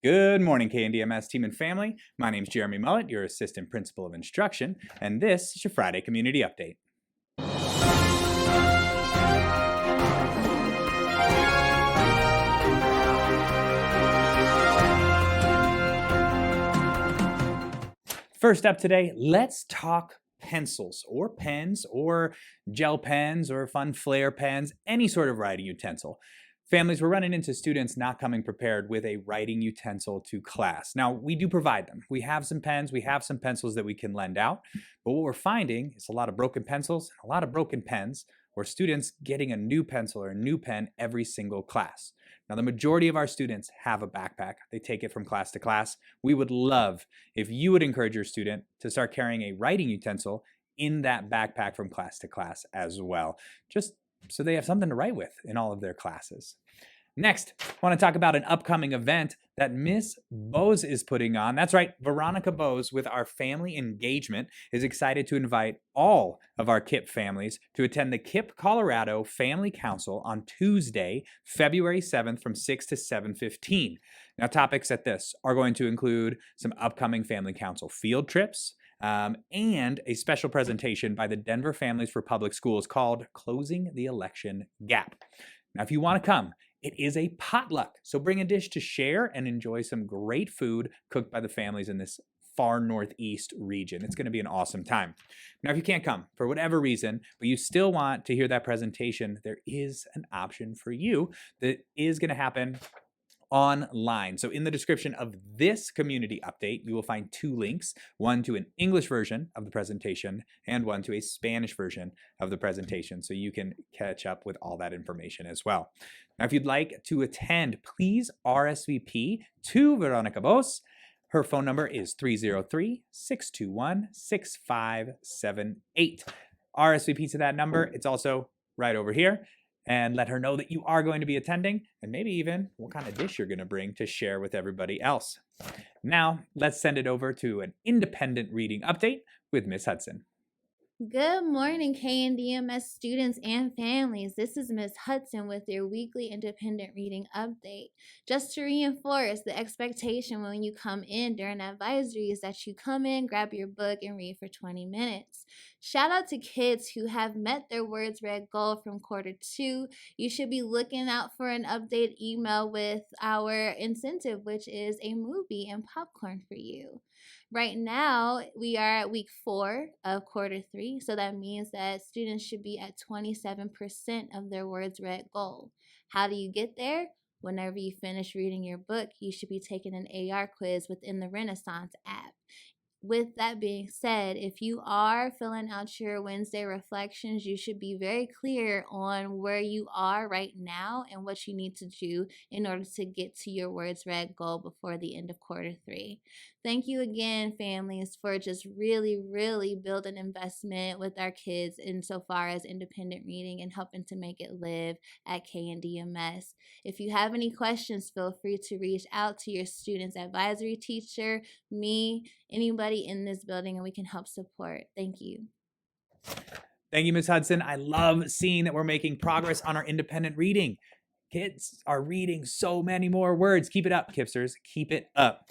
Good morning, KNDMS team and family. My name's Jeremy Mullet, your Assistant Principal of Instruction, and this is your Friday Community Update. First up today, let's talk pencils or pens or gel pens or fun flare pens, any sort of writing utensil. Families, we're running into students not coming prepared with a writing utensil to class. Now, we do provide them. We have some pens, we have some pencils that we can lend out, but what we're finding is a lot of broken pencils, a lot of broken pens, or students getting a new pencil or a new pen every single class. Now, the majority of our students have a backpack. They take it from class to class. We would love if you would encourage your student to start carrying a writing utensil in that backpack from class to class as well, just so they have something to write with in all of their classes. Next, I want to talk about an upcoming event that Miss Bose is putting on. That's right, Veronica Bose with our family engagement is excited to invite all of our KIPP families to attend the KIPP Colorado Family Council on Tuesday, February 7th from 6 to 7:15. Now, topics at this are going to include some upcoming family council field trips, and a special presentation by the Denver Families for Public Schools called Closing the Election Gap. Now, if you want to come, it is a potluck, so bring a dish to share and enjoy some great food cooked by the families in this far northeast region. It's going to be an awesome time. Now, if you can't come for whatever reason, but you still want to hear that presentation, there is an option for you that is going to happen online. So in the description of this community update, you will find two links, one to an English version of the presentation and one to a Spanish version of the presentation, so you can catch up with all that information as well. Now, if you'd like to attend, please RSVP to Veronica Bose. Her phone number is 303-621-6578. RSVP to that number. It's also right over here. And let her know that you are going to be attending and maybe even what kind of dish you're going to bring to share with everybody else. Now, let's send it over to an independent reading update with Miss Hudson. Good morning, KNDMS students and families. This is Ms. Hudson with your weekly independent reading update. Just to reinforce the expectation when you come in during advisory is that you come in, grab your book, and read for 20 minutes. Shout out to kids who have met their words read goal from quarter 2. You should be looking out for an update email with our incentive, which is a movie and popcorn for you. Right now, we are at week 4 of quarter 3, so that means that students should be at 27% of their words read goal. How do you get there? Whenever you finish reading your book, you should be taking an AR quiz within the Renaissance app. With that being said, if you are filling out your Wednesday reflections, you should be very clear on where you are right now and what you need to do in order to get to your words read goal before the end of quarter 3. Thank you again, families, for just really building investment with our kids insofar as independent reading and helping to make it live at KNDMS. If you have any questions, feel free to reach out to your student's advisory teacher, me, anybody in this building, and we can help support. Thank you. Thank you, Ms. Hudson. I love seeing that we're making progress on our independent reading. Kids are reading so many more words. Keep it up, Kipsters. Keep it up.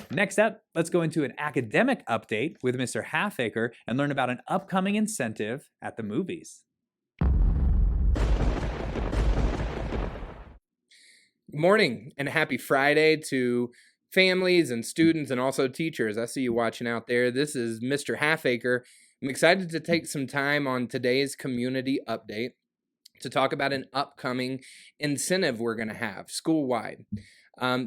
Next up, let's go into an academic update with Mr. Halfacre and learn about an upcoming incentive at the movies. Good morning and happy Friday to families and students and also teachers. I see you watching out there. This is Mr. Halfacre. I'm excited to take some time on today's community update to talk about an upcoming incentive we're going to have school-wide.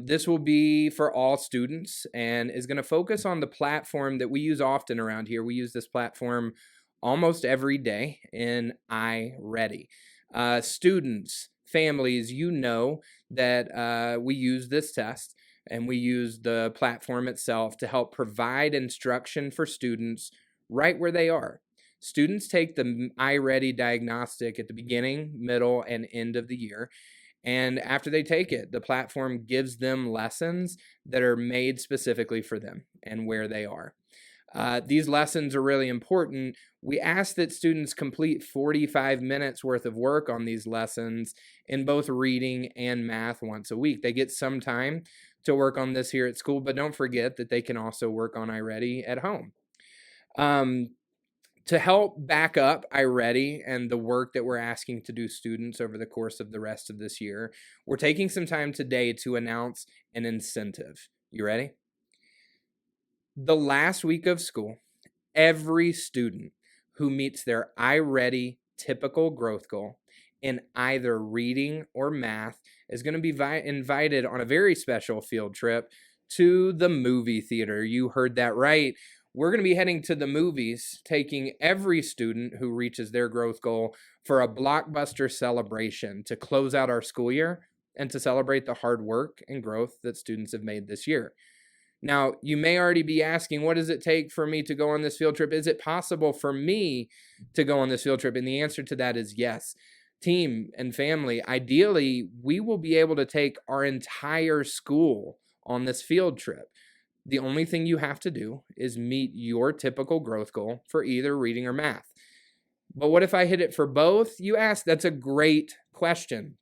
This will be for all students and is going to focus on the platform that we use often around here. We use this platform almost every day in iReady. Students, families, you know that we use this test and we use the platform itself to help provide instruction for students right where they are. Students take the iReady diagnostic at the beginning, middle, and end of the year. And after they take it, the platform gives them lessons that are made specifically for them and where they are. These lessons are really important. We ask that students complete 45 minutes worth of work on these lessons in both reading and math once a week. They get some time to work on this here at school, but don't forget that they can also work on iReady at home. To help back up iReady and the work that we're asking to do students over the course of the rest of this year, we're taking some time today to announce an incentive. You ready? The last week of school, every student who meets their iReady typical growth goal in either reading or math is going to be invited on a very special field trip to the movie theater. You heard that right. We're going to be heading to the movies, taking every student who reaches their growth goal for a blockbuster celebration to close out our school year and to celebrate the hard work and growth that students have made this year. Now, you may already be asking, what does it take for me to go on this field trip? Is it possible for me to go on this field trip? And the answer to that is yes. Team and family, ideally, we will be able to take our entire school on this field trip. The only thing you have to do is meet your typical growth goal for either reading or math. But what if I hit it for both? You ask, that's a great question.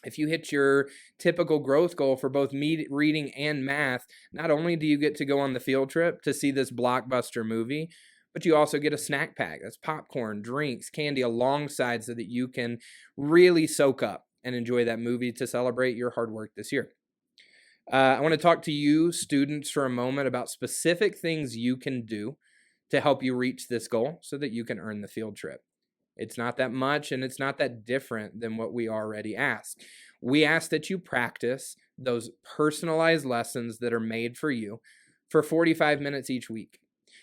If you hit your typical growth goal for both reading and math, not only do you get to go on the field trip to see this blockbuster movie, but you also get a snack pack. That's popcorn, drinks, candy alongside so that you can really soak up and enjoy that movie to celebrate your hard work this year. I want to talk to you, students, for a moment about specific things you can do to help you reach this goal so that you can earn the field trip. It's not that much, and it's not that different than what we already ask. We ask that you practice those personalized lessons that are made for you for 45 minutes each week.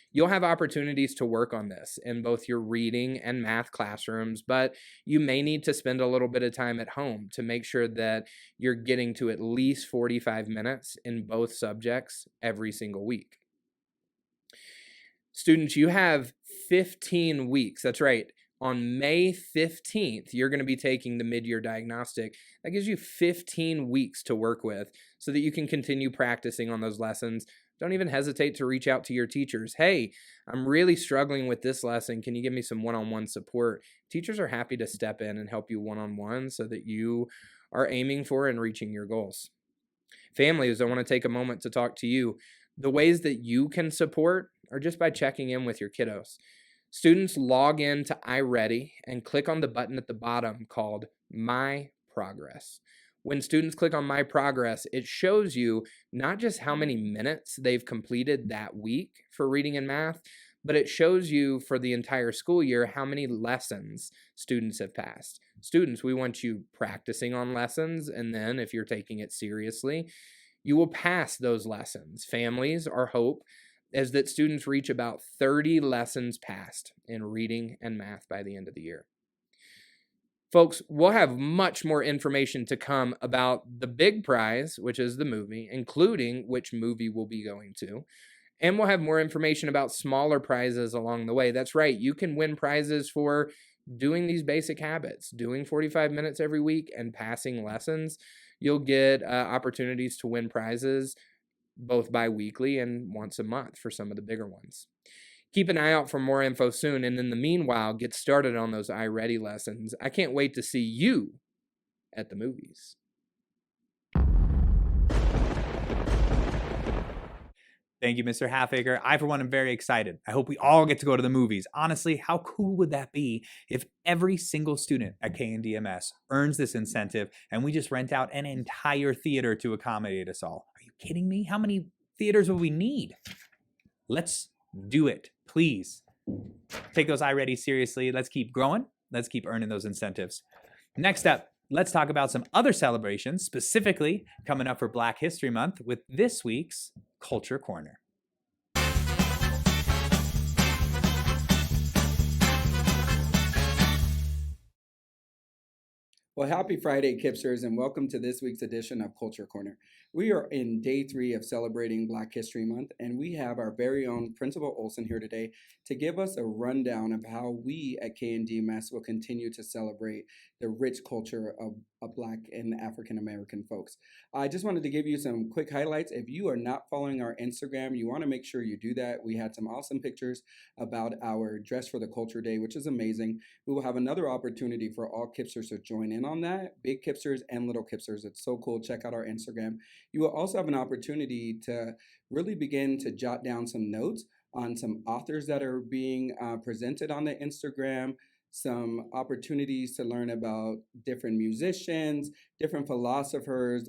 You'll have opportunities to work on this in both your reading and math classrooms, but you may need to spend a little bit of time at home to make sure that you're getting to at least 45 minutes in both subjects every single week. Students, you have 15 weeks. That's right. On May 15th, you're going to be taking the mid-year diagnostic. That gives you 15 weeks to work with so that you can continue practicing on those lessons. Don't even hesitate to reach out to your teachers. Hey, I'm really struggling with this lesson. Can you give me some one-on-one support? Teachers are happy to step in and help you one-on-one so that you are aiming for and reaching your goals. Families, I want to take a moment to talk to you. The ways that you can support are just by checking in with your kiddos. Students log in to iReady and click on the button at the bottom called My Progress. When students click on My Progress, it shows you not just how many minutes they've completed that week for reading and math, but it shows you for the entire school year how many lessons students have passed. Students, we want you practicing on lessons, and then if you're taking it seriously, you will pass those lessons. Families, our hope is that students reach about 30 lessons passed in reading and math by the end of the year. Folks, we'll have much more information to come about the big prize, which is the movie, including which movie we'll be going to. And we'll have more information about smaller prizes along the way. That's right, you can win prizes for doing these basic habits, doing 45 minutes every week and passing lessons. You'll get opportunities to win prizes both bi-weekly and once a month for some of the bigger ones. Keep an eye out for more info soon, and in the meanwhile, get started on those iReady lessons. I can't wait to see you at the movies. Thank you, Mr. Halfacre. I, for one, am very excited. I hope we all get to go to the movies. Honestly, how cool would that be if every single student at KNDMS earns this incentive and we just rent out an entire theater to accommodate us all? Are you kidding me? How many theaters will we need? Let's do it, please. Take those iReady seriously. Let's keep growing. Let's keep earning those incentives. Next up, let's talk about some other celebrations, specifically coming up for Black History Month with this week's Culture Corner. Well, happy Friday, Kipsters, and welcome to this week's edition of Culture Corner. We are in day 3 of celebrating Black History Month, and we have our very own Principal Olson here today to give us a rundown of how we at KNDMS will continue to celebrate the rich culture of Black and African American folks. I just wanted to give you some quick highlights. If you are not following our Instagram, you want to make sure you do that. We had some awesome pictures about our Dress for the Culture Day, which is amazing. We will have another opportunity for all Kipsters to join in on that, big Kipsters and little Kipsters. It's so cool. Check out our Instagram. You will also have an opportunity to really begin to jot down some notes on some authors that are being presented on the Instagram, some opportunities to learn about different musicians, different philosophers,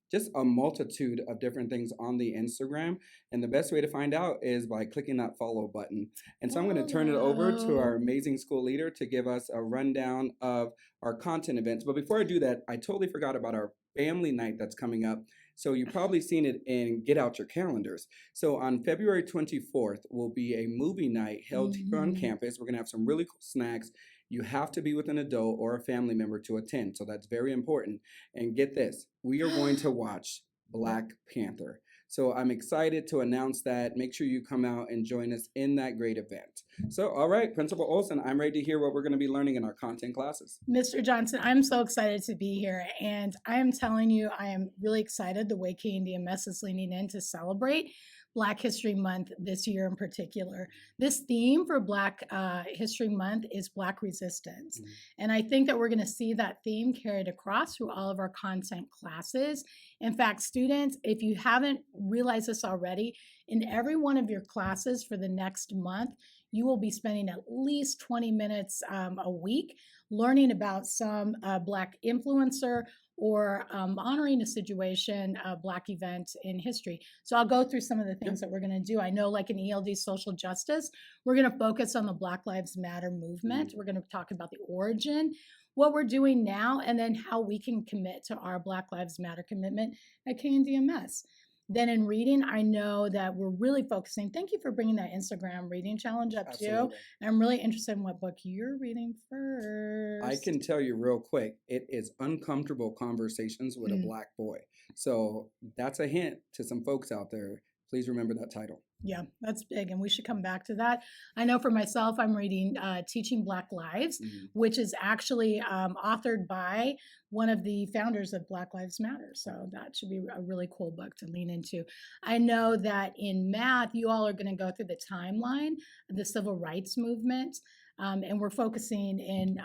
just a multitude of different things on the Instagram. And the best way to find out is by clicking that follow button. And so I'm going to turn it over to our amazing school leader to give us a rundown of our content events. But before I do that, I totally forgot about our family night that's coming up. So you've probably seen it in Get Out Your Calendars. So on February 24th will be a movie night held here on campus. We're going to have some really cool snacks. You have to be with an adult or a family member to attend. So that's very important. And get this, we are going to watch Black Panther. So I'm excited to announce that. Make sure you come out and join us in that great event. So, all right, Principal Olson, I'm ready to hear what we're going to be learning in our content classes. Mr. Johnson, I'm so excited to be here. And I am telling you, I am really excited the way KNDMS is leaning in to celebrate Black History Month this year in particular. This theme for Black History Month is Black resistance. And I think that we're going to see that theme carried across through all of our content classes. In fact, students, if you haven't realized this already, in every one of your classes for the next month, you will be spending at least 20 minutes a week learning about some Black influencer or honoring a situation, a Black event in history. So I'll go through some of the things that we're going to do. I know, like in ELD social justice, we're going to focus on the Black Lives Matter movement. We're going to talk about the origin, what we're doing now, and then how we can commit to our Black Lives Matter commitment at KNDMS. Then in reading, I know that we're really focusing. Thank you for bringing that Instagram reading challenge up too. I'm really interested in what book you're reading first. I can tell you real quick, it is Uncomfortable Conversations with a Black Boy. So that's a hint to some folks out there. Please remember that title. Yeah, that's big, and we should come back to that. I know for myself, I'm reading Teaching Black Lives, which is actually authored by one of the founders of Black Lives Matter. So that should be a really cool book to lean into. I know that in math, you all are going to go through the timeline of the civil rights movement. And we're focusing in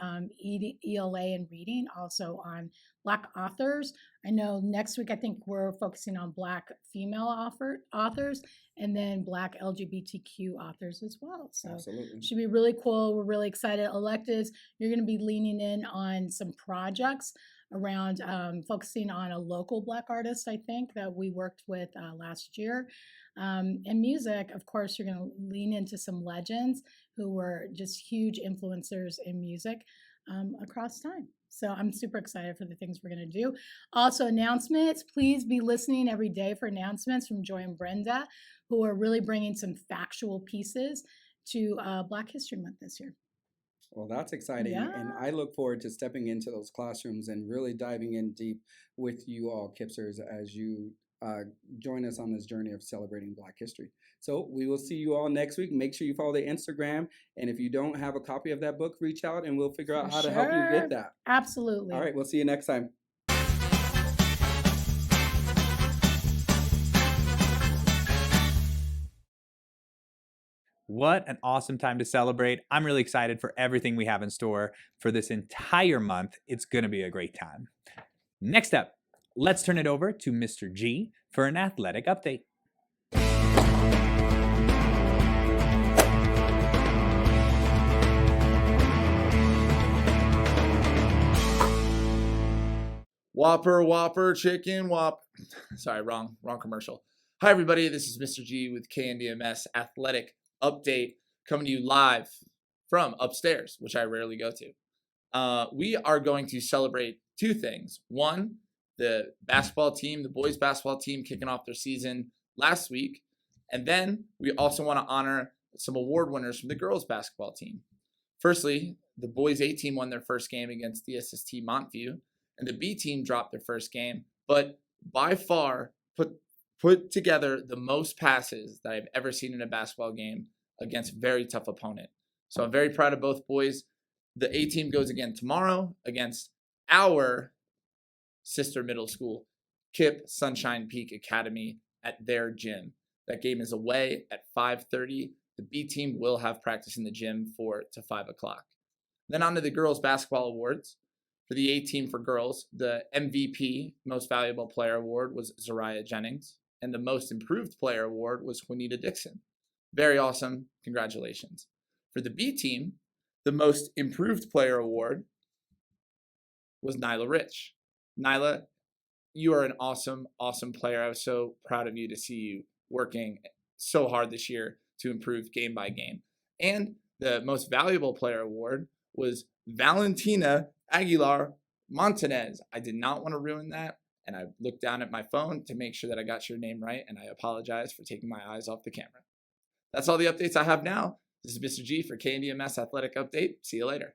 ELA and reading also on Black authors. I know next week, I think we're focusing on Black female authors and then Black LGBTQ authors as well. So it should be really cool. We're really excited. Electives, you're going to be leaning in on some projects around focusing on a local Black artist, I think, that we worked with last year. And music, of course, you're going to lean into some legends who were just huge influencers in music across time. So I'm super excited for the things we're going to do. Also, announcements. Please be listening every day for announcements from Joy and Brenda, who are really bringing some factual pieces to Black History Month this year. Well, that's exciting. Yeah. And I look forward to stepping into those classrooms and really diving in deep with you all, Kipsters, as you join us on this journey of celebrating Black history. So we will see you all next week. Make sure you follow the Instagram. And if you don't have a copy of that book, reach out and we'll figure out how to help you get that. Absolutely. All right. We'll see you next time. What an awesome time to celebrate. I'm really excited for everything we have in store for this entire month. It's going to be a great time. Next up, let's turn it over to Mr. G for an athletic update. Whopper, chicken, whop. Sorry, wrong commercial. Hi, everybody. This is Mr. G with KNDMS Athletic Update, coming to you live from upstairs, which I rarely go to. We are going to celebrate two things. One, the basketball team, the boys basketball team, kicking off their season last week. And then we also want to honor some award winners from the girls basketball team. Firstly, the boys A team won their first game against the SST Montview, and the B team dropped their first game, but by far put together the most passes that I've ever seen in a basketball game against a very tough opponent. So I'm very proud of both boys. The A team goes again tomorrow against our sister middle school, KIPP Sunshine Peak Academy, at their gym. That game is away at 5:30. The B team will have practice in the gym 4 to 5 o'clock. Then on to the girls basketball awards. For the A team for girls, the MVP, Most Valuable Player Award, was Zariah Jennings, and the Most Improved Player Award was Juanita Dixon. Very awesome. Congratulations. For the B team, the Most Improved Player Award was Nyla Rich. Nyla, you are an awesome, awesome player. I was so proud of you to see you working so hard this year to improve game by game. And the Most Valuable Player Award was Valentina Aguilar Montanez. I did not want to ruin that, and I looked down at my phone to make sure that I got your name right, and I apologize for taking my eyes off the camera. That's all the updates I have now. This is Mr. G for KNDMS Athletic Update. See you later.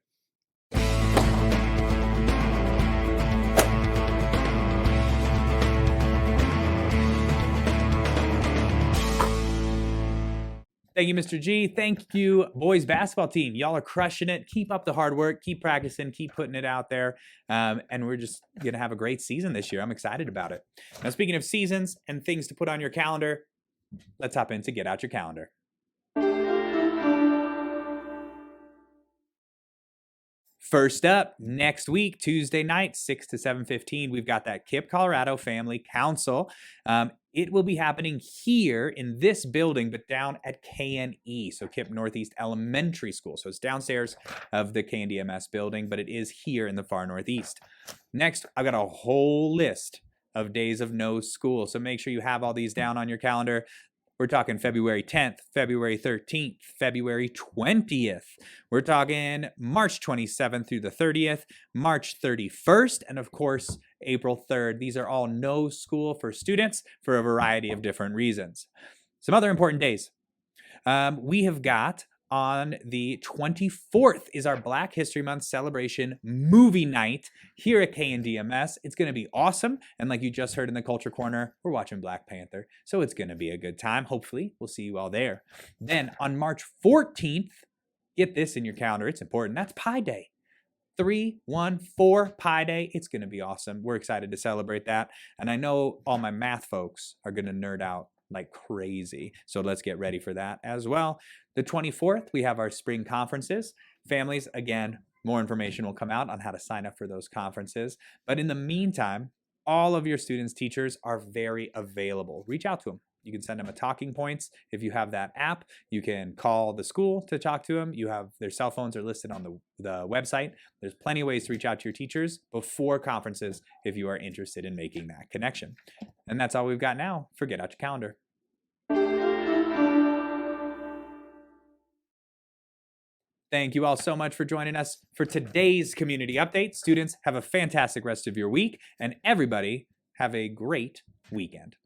Thank you, Mr. G. Thank you, boys basketball team. Y'all are crushing it. Keep up the hard work. Keep practicing. Keep putting it out there. And we're just going to have a great season this year. I'm excited about it. Now, speaking of seasons and things to put on your calendar, let's hop into Get Out Your Calendar. First up, next week, Tuesday night, 6 to 7:15, we've got that KIPP Colorado Family Council. It will be happening here in this building, but down at KNE, so KIPP Northeast Elementary School. So it's downstairs of the KNDMS building, but it is here in the far northeast. Next, I've got a whole list of days of no school, so make sure you have all these down on your calendar. We're talking February 10th, February 13th, February 20th. We're talking March 27th through the 30th, March 31st, and of course, April 3rd. These are all no school for students for a variety of different reasons. Some other important days. We have got on the 24th is our Black History Month celebration movie night here at KNDMS. It's going to be awesome. And like you just heard in the Culture Corner, we're watching Black Panther. So it's going to be a good time. Hopefully, we'll see you all there. Then on March 14th, get this in your calendar. It's important. That's Pi Day. 314 Pi Day. It's going to be awesome. We're excited to celebrate that. And I know all my math folks are going to nerd out like crazy. So let's get ready for that as well. The 24th, we have our spring conferences. Families, again, more information will come out on how to sign up for those conferences. But in the meantime, all of your students' teachers are very available. Reach out to them. You can send them a talking points. If you have that app, you can call the school to talk to them. You have their cell phones are listed on the website. There's plenty of ways to reach out to your teachers before conferences if you are interested in making that connection. And that's all we've got now for Get Out Your Calendar. Thank you all so much for joining us for today's community update. Students, have a fantastic rest of your week, and everybody have a great weekend.